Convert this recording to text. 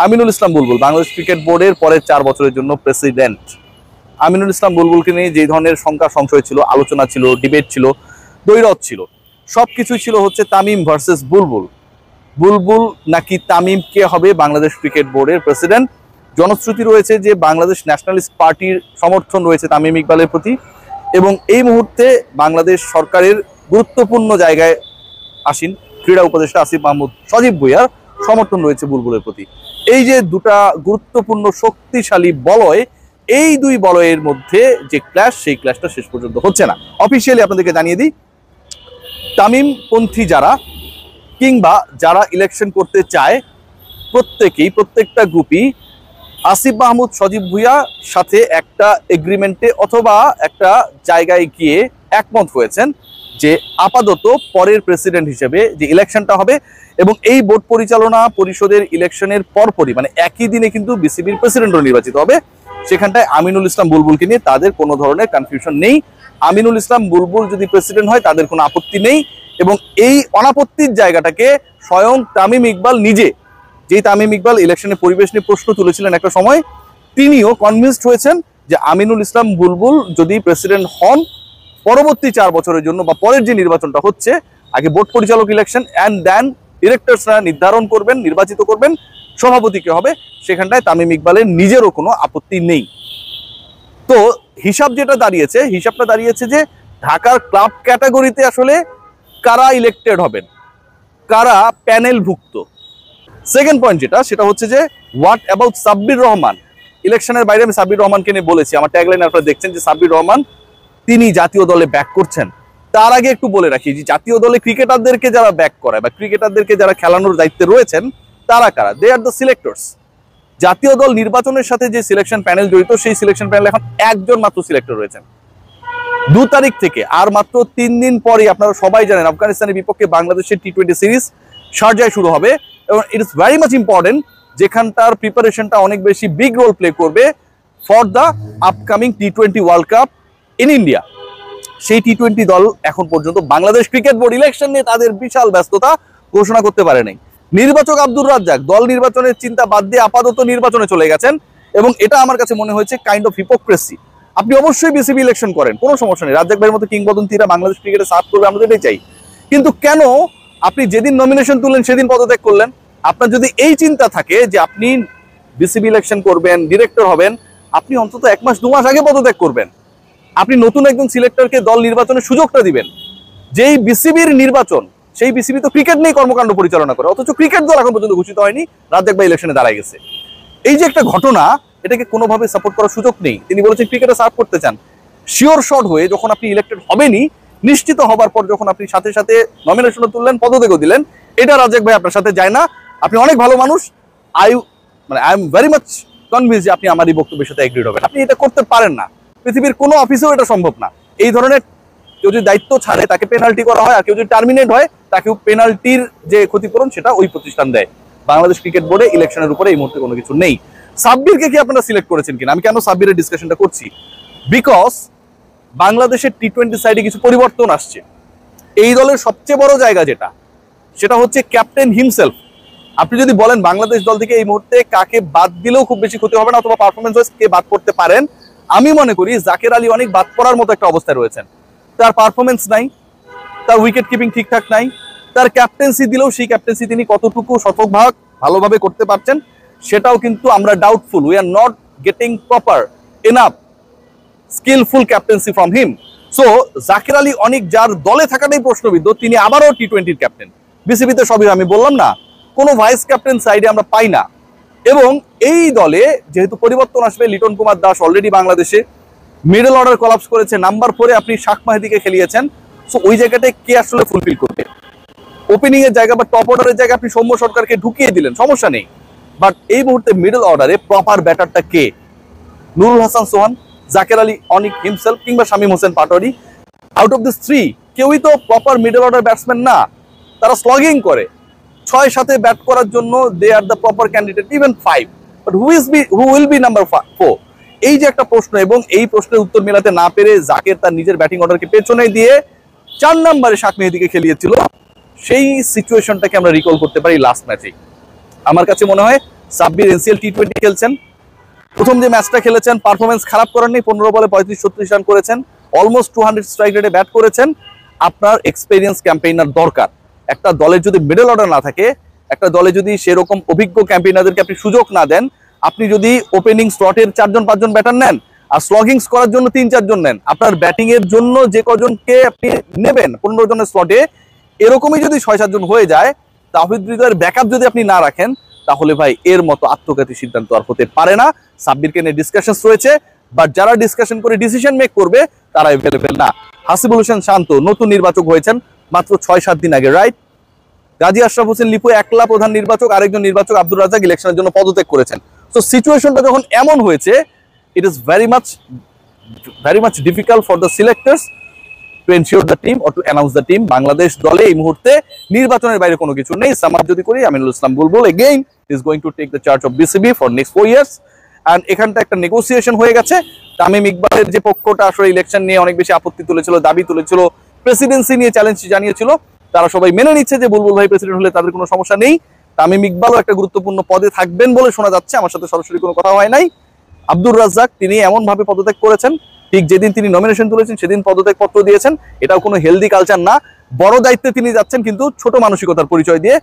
আমিনুল ইসলাম বুলবুল Bangladesh cricket বোর্ডের পরের 4 বছরের জন্য প্রেসিডেন্ট। আমিনুল ইসলাম বুলবুলকে নিয়ে যে ধরনের সংখ্যা সংশয় ছিল, আলোচনা ছিল, ডিবেট ছিল, দ্বৈরথ ছিল, সবকিছুই ছিল হচ্ছে তামিম ভার্সেস বুলবুল। বুলবুল নাকি তামিম কে হবে বাংলাদেশ ক্রিকেট বোর্ডের প্রেসিডেন্ট। জনশ্রুতি রয়েছে যে বাংলাদেশ ন্যাশনালিস্ট পার্টির সমর্থন রয়েছে তামিম ইকবালের প্রতি, এবং এই মুহূর্তে বাংলাদেশ সরকারের গুরুত্বপূর্ণ জায়গায় আসীন ক্রীড়া উপদেষ্টা আসিফ মাহমুদ সজীব ভুঁইয়ার সমর্থন রয়েছে বুলবুলের প্রতি। এই যে দুটা গুরুত্বপূর্ণ শক্তিশালী বলয়, এই দুই বলয়ের মধ্যে যে ক্ল্যাশ, সেই ক্ল্যাশটা শেষ পর্যন্ত হচ্ছে না। অফিসিয়ালি আপনাদেরকে জানিয়ে দিই, তামিম পন্থী যারা কিংবা যারা ইলেকশন করতে চায় প্রত্যেকটা গ্রুপই আসিফ মাহমুদ সজীব ভুঁইয়ার সাথে একটা এগ্রিমেন্টে অথবা একটা জায়গায় গিয়ে একমত হয়েছেন যে আপাতত পরের প্রেসিডেন্ট হিসেবে যে ইলেকশনটা হবে, এবং এই বোর্ড পরিচালনা পরিষদের ইলেকশনের পরপরই মানে একই দিনে কিন্তু বিসিবির প্রেসিডেন্টও নির্বাচিত হবে। সেখানটায় আমিনুল ইসলাম বুলবুলকে নিয়ে তাদের কোনো ধরনের কনফিউশন নেই। আমিনুল ইসলাম বুলবুল যদি প্রেসিডেন্ট হয় তাদের কোনো আপত্তি নেই, এবং এই অনাপত্তির জায়গাটাকে স্বয়ং তামিম ইকবাল নিজে, যেই তামিম ইকবাল ইলেকশনের পরিবেশ নিয়ে প্রশ্ন তুলেছিলেন একটা সময়, তিনিও কনভিন্সড হয়েছেন যে আমিনুল ইসলাম বুলবুল যদি প্রেসিডেন্ট হন পরবর্তী 4 বছরের জন্য বা পরের যে নির্বাচনটা হচ্ছে, আগে বোর্ড পরিচালক ইলেকশন অ্যান্ড দেন ডিরেক্টরসরা নির্ধারণ করবেন, নির্বাচিত করবেন সভাপতি কে হবে, সেখানটায় তামিম ইকবালের নিজেরও কোনো আপত্তি নেই। তো হিসাবটা দাঁড়িয়েছে যে ঢাকার ক্লাব ক্যাটাগরিতে আসলে কারা ইলেক্টেড হবেন, কারা প্যানেলভুক্ত। সেকেন্ড পয়েন্ট সেটা হচ্ছে যে হোয়াট অ্যাবাউট সাব্বির রহমান। ইলেকশনের বাইরে আমি সাব্বির রহমানকে নিয়ে বলেছি, আমার ট্যাগলাইন আপনারা দেখছেন যে সাব্বির রহমান তিনি জাতীয় দলে ব্যাক করছেন। তার আগে একটু বলে রাখি যে জাতীয় দলে ক্রিকেটারদেরকে যারা ব্যাক করায় বা ক্রিকেটারদেরকে যারা খেলানোর দায়িত্বে রয়েছেন তারা কারা? দে আর দ্য সিলেক্টরস। জাতীয় দল নির্বাচনের সাথে যে সিলেকশন প্যানেল জড়িত, সেই সিলেকশন প্যানেল এখন একজন মাত্র সিলেক্টর রয়েছেন। 2 তারিখ থেকে আর মাত্র 3 দিন পরে আপনারা সবাই জানেন আফগানিস্তানের বিপক্ষে বাংলাদেশের টি-20 সিরিজ শারজায় শুরু হবে, এবং it is very much important, যেখানটার প্রিপারেশনটা অনেক বেশি বিগ রোল প্লে করবে ফর দ্য আপকামিং টি-20 ওয়ার্ল্ড কাপ ইন ইন্ডিয়া। সেই টি-20 দল এখন পর্যন্ত বাংলাদেশ ক্রিকেট বোর্ড ইলেকশন নিয়ে তাদের বিশাল ব্যস্ততা ঘোষণা করতে পারে নাই। নির্বাচক আব্দুর রাজ্জাক দল নির্বাচনের চিন্তা বাদ দিয়ে আপাতত নির্বাচনে চলে গেছেন, এবং এটা আমার কাছে মনে হয়েছে কাইন্ড অফ হিপোক্রেসি। আপনি অবশ্যই বিসিবি ইলেকশন করেন, কোনো সমস্যা নেই, রাজ্জাক ভাইয়ের মতো কিংবদন্তিরা বাংলাদেশ ক্রিকেটে সার্ভ করবে, আমরা এটাই চাই। কিন্তু কেন আপনি যেদিন নমিনেশন তুললেন সেদিন পদত্যাগ করলেন? আপনার যদি এই চিন্তা থাকে যে আপনি বিসিবি ইলেকশন করবেন, ডিরেক্টর হবেন, আপনি অন্তত 1 মাস 2 মাস আগে পদত্যাগ করবেন। আপনি নতুন একজন সিলেক্টরকে দল নির্বাচনের সুযোগটা দিবেন। যেই বিসিবির নির্বাচন, সেই বিসিবি তো ক্রিকেট নিয়ে কর্মকাণ্ড পরিচালনা করে, অথচ ক্রিকেট দল এখন পর্যন্ত ঘোষিত হয়নি, রাজ্জাক ভাই ইলেকশনে দাঁড়ায় গেছে। এই যে একটা ঘটনা, এটাকে কোনোভাবে সাপোর্ট করার সুযোগ নেই। তিনি বলেছেন ক্রিকেটে সার্ভ করতে চান। শিওর শট হয়ে যখন আপনি ইলেক্টেড হবেনই, নিশ্চিত হবার পর যখন আপনি সাথে সাথে নমিনেশনও তুললেন, পদত্যাগও দিলেন, এটা রাজ্জাক ভাই আপনার সাথে যায় না। আপনি অনেক ভালো মানুষ, I am very much convince যে আপনি আমার এই বক্তব্যের সাথে এগ্রিড হবেন। আপনি এটা করতে পারেন না, পৃথিবীর কোনো অফিসেও এটা সম্ভব না। এই ধরনের কেউ যদি দায়িত্ব ছাড়ে তাকে পেনাল্টি করা হয়, আর কেউ যদি টার্মিনেট হয় তাকে পেনাল্টির যে ক্ষতিপূরণ সেটা ওই প্রতিষ্ঠান দেয়। বাংলাদেশ ক্রিকেট বোর্ডে ইলেকশনের উপরে এই মুহূর্তে কোনো কিছু নেই। সাব্বিরকে কি আপনারা সিলেক্ট করেছেন কিনা? আমি কেন সাব্বিরের ডিসকাশনটা করছি, বিকজ বাংলাদেশের টি-20 সাইডে কিছু পরিবর্তন আসছে। এই দলের সবচেয়ে বড় জায়গা সেটা হচ্ছে ক্যাপ্টেন হিমসেলফ। আপনি যদি বলেন বাংলাদেশ দল থেকে এই মুহূর্তে কাকে বাদ দিলেও খুব বেশি ক্ষতি হবে না, অথবা পারফরমেন্স ওয়াইজ কে বাদ করতে পারেন, আমি মনে করি জাকের আলী অনেক বাদ পড়ার মতো একটা অবস্থায় রয়েছেন। তার পারফরমেন্স নাই, তার উইকেট কিপিং ঠিকঠাক নাই, তার ক্যাপ্টেন্সি দিলেও সেই ক্যাপ্টেন্সি তিনি কতটুকু শতভাগ ভালোভাবে করতে পারছেন সেটাও কিন্তু আমরা doubtful. We are not getting proper enough skillful captaincy from him. So Jaker Ali অনেক, যার দলে থাকাটাই প্রশ্নবিদ্ধ, তিনি আবারও টি-20 ক্যাপ্টেন। বিসিবিতে সবই আমি বললাম না, কোনো ভাইস ক্যাপ্টেন সাইডে আমরা পাই না। এবং এই দলে যেহেতু পরিবর্তন আসবে, লিটন কুমার দাস অলরেডি বাংলাদেশে মিডল অর্ডার কলাপস করেছে, নাম্বার 4-এ আপনি শাক মাহিদিকে খেলিয়েছেন। সো ওই জায়গাটায় কে আসলে ফুলফিল করবে? ওপেনিং এর জায়গা বা টপ অর্ডারের জায়গা আপনি সৌম্য সরকারকে ঢুকিয়ে দিলেন, সমস্যা নেই, বাট এই মুহূর্তে মিডল অর্ডারে প্রপার ব্যাটারটা কে? নুরুল হাসান সোহান, জাকের আলী অনিক হিমসেলফ, কিংবা Shamim Hossain Patwary. Out of this 3 কেউই তো প্রপার মিডল অর্ডার ব্যাটসম্যান না। তারা স্লগিং করে, 6-7-এ ব্যাট করার জন্য they are the proper candidate, even 5, but who will be number 4? এই যে একটা প্রশ্ন, এবং এই প্রশ্নের উত্তর মেলাতে না পেরে জাকের তার নিজের ব্যাটিং অর্ডারকে পেছনে দিয়ে 4 নম্বরে শাক মেহেদীকে খেলিয়েছিল। সেই সিচুয়েশনটাকে আমরা রিকল করতে পারি লাস্ট ম্যাচে। আমার কাছে মনে হয় সাব্বির এনসিএল টি20 খেলছেন, প্রথম যে ম্যাচটা খেলেছেন পারফরমেন্স খারাপ করেন নি, 15 বলে 35-36 রান করেছেন, অলমোস্ট 200 স্ট্রাইক রেটে ব্যাট করেছেন। আপনার এক্সপেরিয়েন্স ক্যাম্পেইনার দরকার। একটা দলের যদি মিডল অর্ডার না থাকে, একটা দলে যদি সেরকম অভিজ্ঞ ক্যাম্পেইনারদেরকে আপনি সুযোগ না দেন, আপনি যদি ওপেনিং স্লটের 4-5 ব্যাটার নেন আর স্লগিংস করার জন্য 3-4 জন নেন, আপনার ব্যাটিং এর জন্য যে কজনকে আপনি নেবেন 15 জনের স্লটে, এরকমই যদি 6-7 জন হয়ে যায়, তাওহিদ হৃদয়ের ব্যাকআপ যদি আপনি না রাখেন, তাহলে ভাই এর মতো আত্মঘাতী সিদ্ধান্ত আর হতে পারে না। সাব্বিরকে নিয়ে ডিসকাশনস রয়েছে, বাট যারা ডিসকাশন করে ডিসিশন মেক করবে তারা অ্যাভেলেবেল না। হাসিবুল হোসেন শান্ত নতুন নির্বাচক হয়েছেন মাত্র 6-7 দিন আগে, রাইট? গাজী আশরাফ হোসেন লিপু একলা প্রধান নির্বাচক, আরেকজন নির্বাচক আব্দুর রাজ্জাক ইলেকশনের জন্য পদত্যাগ করেছেন। সো সিচুয়েশনটা যখন এমন হয়েছে, ইট is very much difficult for the selectors to ensure the team or to announce the team. Bangladesh দলে এই মুহূর্তে নির্বাচনের বাইরে কোনো কিছু নেই। সামার যদি করি, Aminul Islam Bulbul again is going to take the charge of BCB for next 4 years. And এখানটা একটা নেগোসিয়েশন হয়ে গেছে। তামিম ইকবালের যে পক্ষটা আসলে ইলেকশন নিয়ে অনেক বেশি আপত্তি তুলেছিল, দাবি তুলেছিল, প্রেসিডেন্সি নিয়ে চ্যালেঞ্জ জানিয়েছিল, তারা সবাই মেনে নিচ্ছে যে বুলবুল ভাই প্রেসিডেন্ট হলে তাদের কোনো সমস্যা নেই। তামিম ইকবালও একটা গুরুত্বপূর্ণ পদে থাকবেন বলে শোনা যাচ্ছে, আমার সাথে সরাসরি কোনো কথা হয় নাই। আব্দুর রাজ্জাক তিনি এমন ভাবে পদত্যাগ করেছেন, ঠিক যেদিন তিনি নমিনেশন তুলেছেন সেদিন পদত্যাগ পত্র দিয়েছেন। এটাও কোনো হেলদি কালচার না। বড় দায়িত্বে তিনি যাচ্ছেন কিন্তু ছোট মানসিকতার পরিচয় দিয়ে।